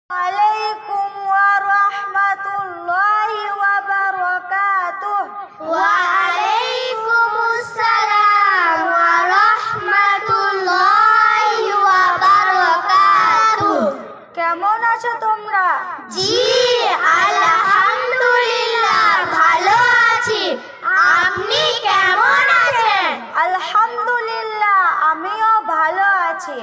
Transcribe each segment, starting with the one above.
عليكم ورحمة الله وبركاته. وعليكم السلام ورحمة الله وبركاته. কেমন আছো তোমরা? জি আলহামদুলিল্লাহ ভালো আছি। আপনি কেমন আছেন? আলহামদুলিল্লাহ আমিও ভালো আছি।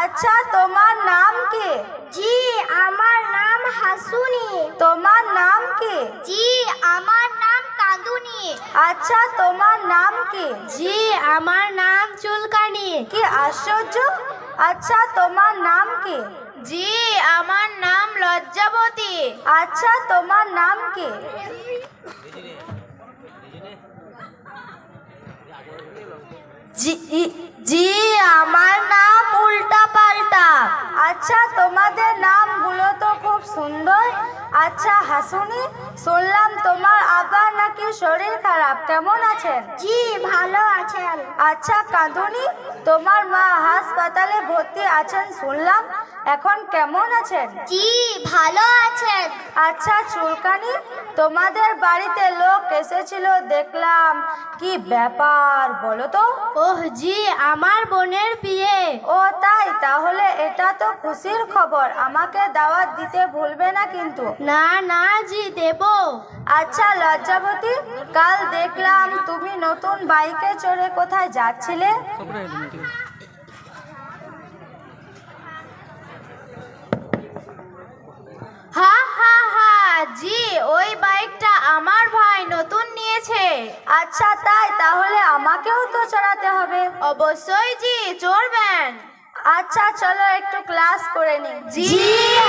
আচ্ছা, তোমার নাম কি? জি আমার নাম হাসুনি। তোমার নাম কি? জি আমার নাম কাঁদুনি। আচ্ছা, তোমার নাম কি? জি আমার নাম চুলকানি। কি আশ্চর্য! আচ্ছা, তোমার নাম কি? জি আমার নাম লজ্জাবতী। আচ্ছা, তোমার নাম কি? জি আমার নাম উল্টা পাল্টা। আচ্ছা, তোমাদের নামগুলো তো খুব সুন্দর। আচ্ছা হাসুনি, শুনলাম তোমার আবার নাকি শরীর খারাপ, কেমন আছেন? জি ভালো আছেন। আচ্ছা কাঁদুনি, তোমার মা হাসপাতালে ভর্তি আছেন শুনলাম, এখন কেমন আছেন? জি ভালো আছেন। আচ্ছা চুলকানি, তোমাদের বাড়িতে লোক এসেছিল দেখলাম, কি ব্যাপার বলো তো? ওহ জি আমার বোনের বিয়ে। ও তাই, তাহলে এটা তো খুশির খবর, আমাকে দাওয়াত দিতে ভুলবে না কিন্তু। না না জি দেব। আচ্ছা লজ্জাবতী, কাল দেখলাম তুমি নতুন বাইকে চড়ে কোথায় যাচ্ছিলে? হা হা হা জি ওই বাইকটা আমার ভাই নতুন নিয়েছে। আচ্ছা তাই, তাহলে আমাকেও তো চড়াতে হবে। অবশ্যই জি চড়বেন। আচ্ছা চলো একটু ক্লাস করে নিই। জি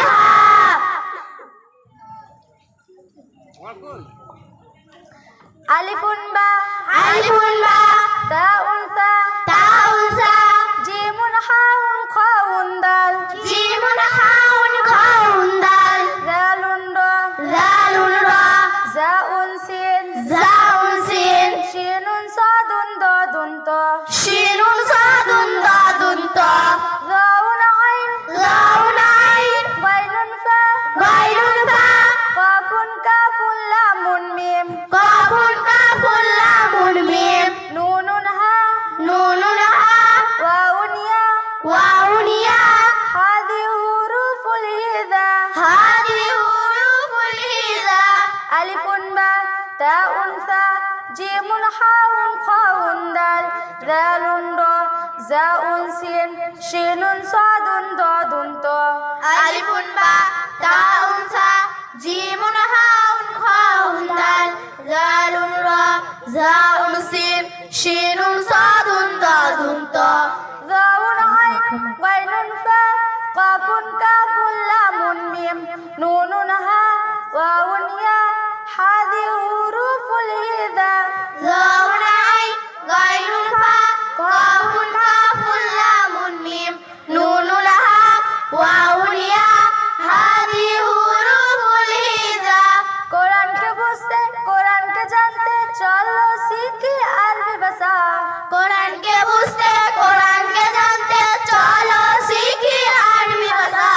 হ্যাঁ। আলিফুন বা, আলিফুন বা, তাউন তা, তাউন সা, জিমুন হাউন খাউন দাল, জিমুন হাউন খাউন দাল, জালুন র, জালুন রা, জাউন সিন, জাউন সিন, শিনুন সাদুন দাদুন ত, শিনুন সাদুন দাদুন ত, জাউন আইন, জাউন আইন, গাইনুন ফা, গাইনুন ফা, কাফুন কাফুন লামুন মিম, কাফুন কাফুন লামুন মিম, নুনুন হা, নুনুন হা, ওয়াউন ইয়া, ওয়াউন ইয়া, হাদি হুরুফুল হিজা, হাদি হুরুফুল হিজা, আলিফুন বা, তাউন সা, জিমুন হাউন খাউন দাল, জালুন র, জাউন সিন, শিনুন সাদুন দাদুন ত, আলিফুন বা, তাউন সা, জিমুন হাউন খাউন দাল, জালুন রা, জাউন সিন, শিনুন সাদুন দাদুন ত, জাউন আইন, গাইনুন ফা, কাফুন কাফুন লামুন মিম, নুনুন হা, ওয়াউন ইয়া, হাদি হুরুফুল হিজা, জাউন আইন, গাইনুন ফা, কাফুন কাফুন লামুন মিম, নুনুন হা, ওয়াউন ইয়া, হাদি হুরুফুল হিজা। কোরআনকে বুঝতে, কোরআনকে জানতে, চলো শিখি আরবি ভাষা। কোরআনকে বুঝতে, কোরআনকে জানতে, চলো শিখি আরবি ভাষা।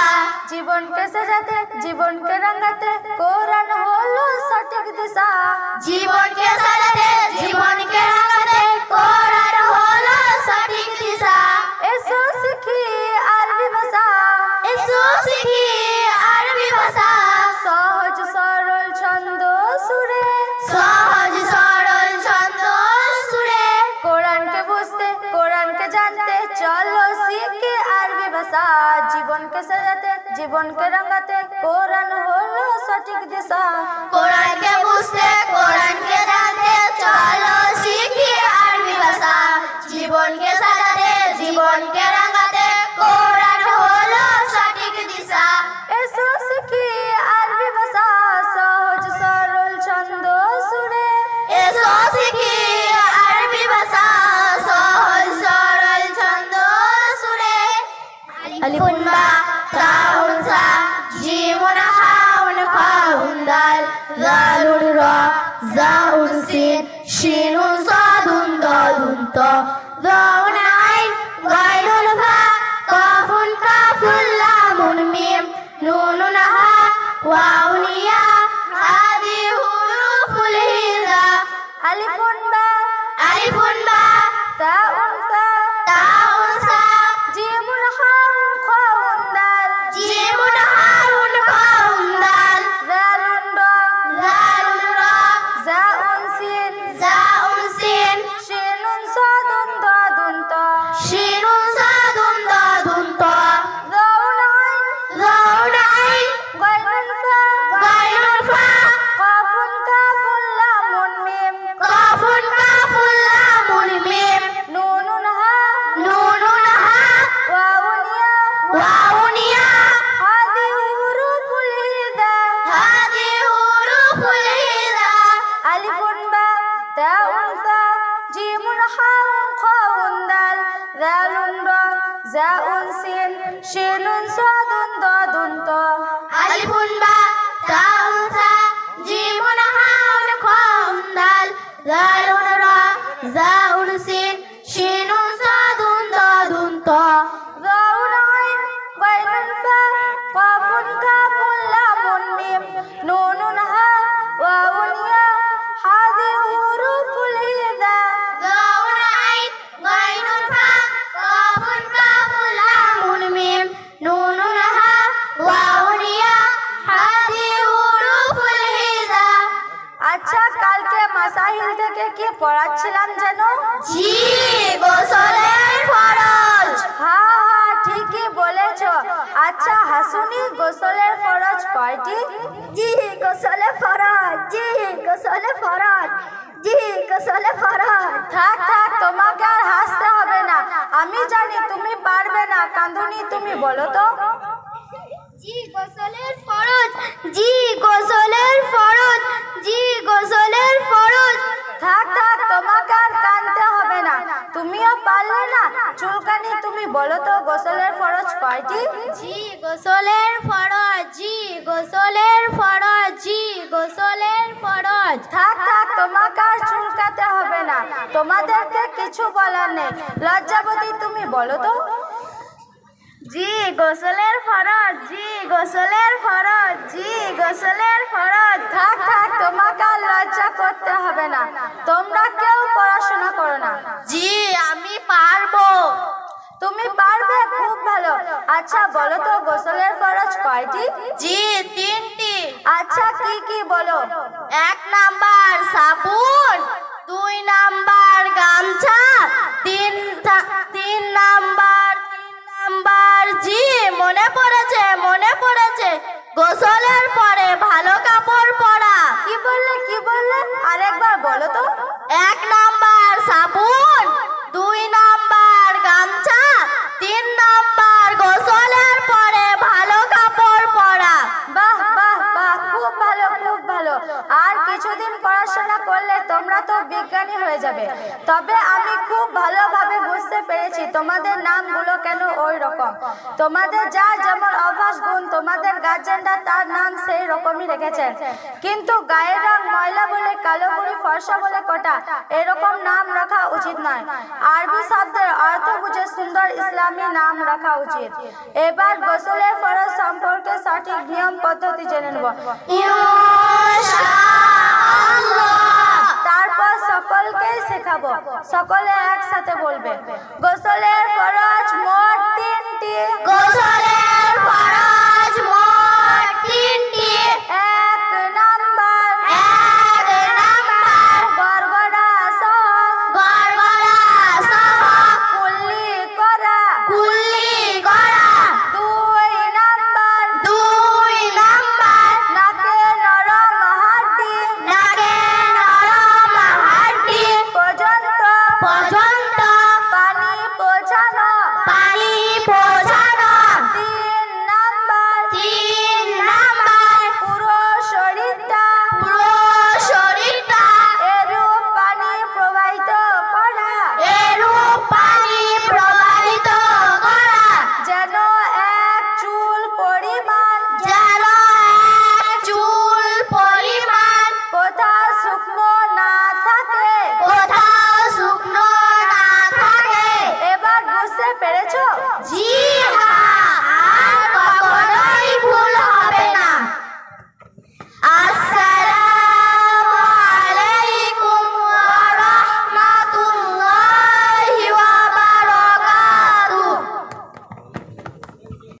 জীবনকে সাজাতে, জীবনকে রঙাতে, কোরআন হলো সঠিক দিশা। জীবনকে সাজাতে, জীবনকে রাঙাতে, কোরআন হলো সঠিক দিশা। এসো শিখি আরবি ভাষা, এসো শিখি আরবি ভাষা। সহজ সরল ছন্দ সুরে, সহজ সরল ছন্দ সুরে। কোরআনকে বুঝতে, কোরআনকে জানতে, চলো শিখি আরবি ভাষা। জীবনকে সাজাতে, জীবনকে রঙাতে, কোরআন হলো সঠিক দিশা। কোরআনকে বুঝতে, কোরআনকে জানতে, চলো শিখি আরবি ভাষা। জীবনকে সাজাতে, জীবনকে রাঙাতে, কোরআন হলো সঠিক দিশা। এসো শিখি আরবি ভাষা, সহজ সরল ছন্দ সুরে। এসো শিখি আরবি ভাষা, সহজ সরল ছন্দ সুরে। আলিফুন বা, তাউন সা, জিমুন হাউন খাউন দাল, জালুন রা, জাউন সিন, শিনুন সাদুন দাদুন ত, জাউন আইন, গাইনুন ফা, কাফুন কাফুন লামুন মিম, নুন নুন হা ওয়াউন ইয়া হাদি হুরুফুল হিজা আলিফুন বা আলিফুন বা তাউন তা তাউন সা জিমুন হাউন খাউন দাল জিমুন হাউন খাউন দাল দালুন রা লালুন রা জাউন সিন জাউন সিন শিনুন সাদুন দাদুন তা শিনুন সাদুন দাদুন তা দাউন আইন যাউন আইন গাইনুন ফা গাইনুন ফা কাফুন কাফুন লামুন মিম কাফুন কাফুন লামুন মিম নুনুন হা নুনুন হা ওয়াউন ইয়া ওয়াউন ইয়া হাদি হুরুফুল হিজা হাদি হুরুফুল হিজা আলিফুন বা তাউন সা জিমুন হাউন খাউন দাল দালুন রা জাউন সিন শিনুন সাদুন দাদুন তা আলিফুন বা তাউন সা জিমুন হাউন খাউন দাল লালুন রা জাউন সিন শিনুন সাদুন দাদুন তা দাউন আইন গাইনুন ফা কাফুন কাফুন লামুন মিম নুনুন হা ওয়াউন ইয়া হাদি হুরুফুল হিজা যাউন আইন গাইনুন ফা কাফুন কাফুন লামুন মিম নুনুন হা ওয়াউন ইয়া হাদি হুরুফুল হিজা আচ্ছা কালকে মাসাহিল থেকে কি পড়াচ্ছিলাম জানো? জি গোসলের ফরজ হ্যাঁ ঠিকই বলেছো। আচ্ছা হাসুনি গোসলের ফরজ কয়টি? জি গোসলে ফরজ জি গোসলে ফরজ জি গোসলে ফরজ থাক থাক তোমাকে আর হাসতে হবে না, আমি জানি তুমি পারবে না। কান্দুনি তুমি বলো তো। জি গোসলের ফরজ জি গোসলের ফরজ জি গোসলের ফরজ থাক থাক তোমাকে আর কাঁদতে হবে না, তুমিও পারলে না। চুলকানি তুমি বলো তো গোসলের ফরজ কয়টি? জি গোসলের ফরজ জি গোসলের ফরজ জি গোসলের ফরজ থাক থাক তোমাকে আর চুলকাতে হবে না, তোমাদেরকে কিছু বলার নেই। লজ্জাবতী তুমি বলো তো। জি গোসলের ফরজ জি গোসলের ফরজ জি গোসলের ফরজ থাক থাক তোমাকে আর লজ্জা করতে হবে না, তোমরা কেউ পড়াশোনা করো না। জি আমি পারবো তুমি পারবে, খুব ভালো। আচ্ছা বলো তো গোসলের ফরজ কয়টি? জি তিনটি আচ্ছা কি কি বলো? 1 নাম্বার সাবুন 2 নাম্বার গামছা 3 নাম্বার জি মনে পড়েছে গোসলের পরে ভালো কাপড় পরা। কি বললে আরেকবার বলো তো। 1 নাম্বার সাবুন 2 নাম্বার গামছা 3 নাম্বার গোসলের পরে ভালো কাপড় পরা। বাহ বাহ বাহ, খুব ভালো খুব ভালো। আর কিছুদিন পড়াশোনা করলে তোমরা তো বিজ্ঞানী হয়ে যাবে। তবে আমি খুব ভালোভাবে বুঝতে পেরেছি তোমাদের নামগুলো কেন ওই রকম। তোমাদের যার যেমন অভ্যাস গুণ, তোমাদের গার্জেনরা তার নাম সেই রকমই রেখেছেন। কিন্তু গায়ের রং ময়লা বলে, কালো বুড়ি ফর্সা বলে কটা, এরকম নাম রাখা উচিত নয়। আরবি শব্দের অর্থ বুঝে সুন্দর ইসলামী নাম রাখা উচিত। এবার গোসলের ফরজ সম্পর্কে সঠিক নিয়ম পদ্ধতি জেনে নেব। তারপর সকলকেই শেখাবো, সকলে একসাথে বলবে। গোসলের ফরজ মোট 3টি। গোসলের